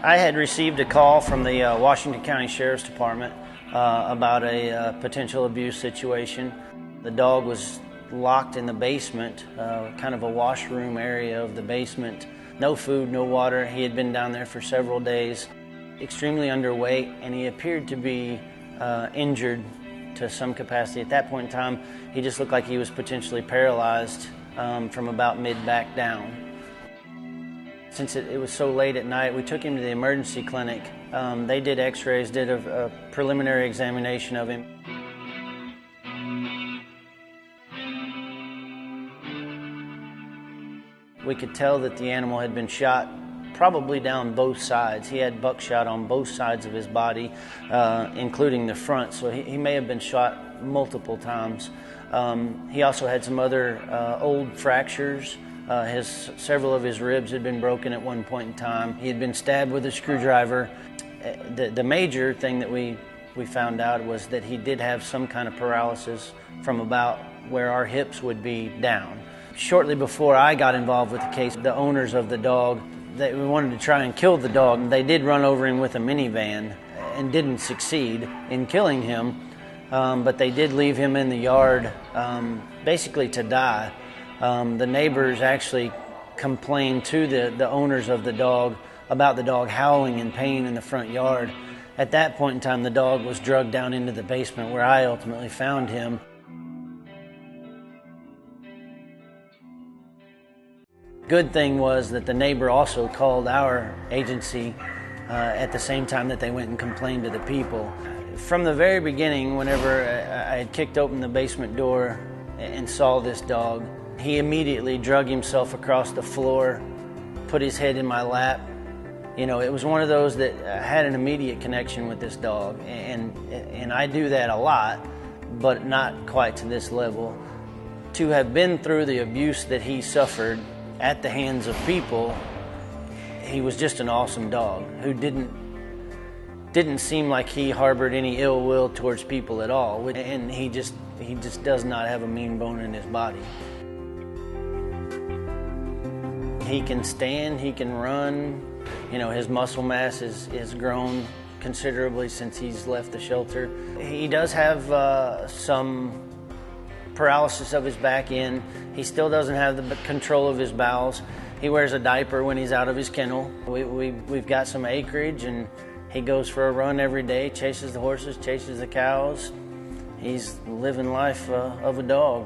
I had received a call from the Washington County Sheriff's Department about a potential abuse situation. The dog was locked in the basement, kind of a washroom area of the basement. No food, no water. He had been down there for several days, extremely underweight, and he appeared to be injured to some capacity. At that point in time, he just looked like he was potentially paralyzed from about mid-back down. Since it was so late at night, we took him to the emergency clinic. They did x-rays, did a preliminary examination of him. We could tell that the animal had been shot probably down both sides. He had buckshot on both sides of his body, including the front, so he may have been shot multiple times. He also had some other old fractures. Several of his ribs had been broken at one point in time. He had been stabbed with a screwdriver. The major thing that we found out was that he did have some kind of paralysis from about where our hips would be down. Shortly before I got involved with the case, the owners of the dog, we wanted to try and kill the dog. They did run over him with a minivan and didn't succeed in killing him, but they did leave him in the yard basically to die. The neighbors actually complained to the owners of the dog about the dog howling in pain in the front yard. At that point in time, the dog was drugged down into the basement where I ultimately found him. Good thing was that the neighbor also called our agency at the same time that they went and complained to the people. From the very beginning, whenever I had kicked open the basement door and saw this dog, he immediately drug himself across the floor, put his head in my lap. You know, it was one of those that had an immediate connection with this dog, and I do that a lot, but not quite to this level. To have been through the abuse that he suffered at the hands of people, he was just an awesome dog who didn't seem like he harbored any ill will towards people at all, and he just does not have a mean bone in his body. He can stand, he can run. You know, his muscle mass is grown considerably since he's left the shelter. He does have some paralysis of his back end. He still doesn't have the control of his bowels. He wears a diaper when he's out of his kennel. We've got some acreage, and he goes for a run every day, chases the horses, chases the cows. He's living life of a dog.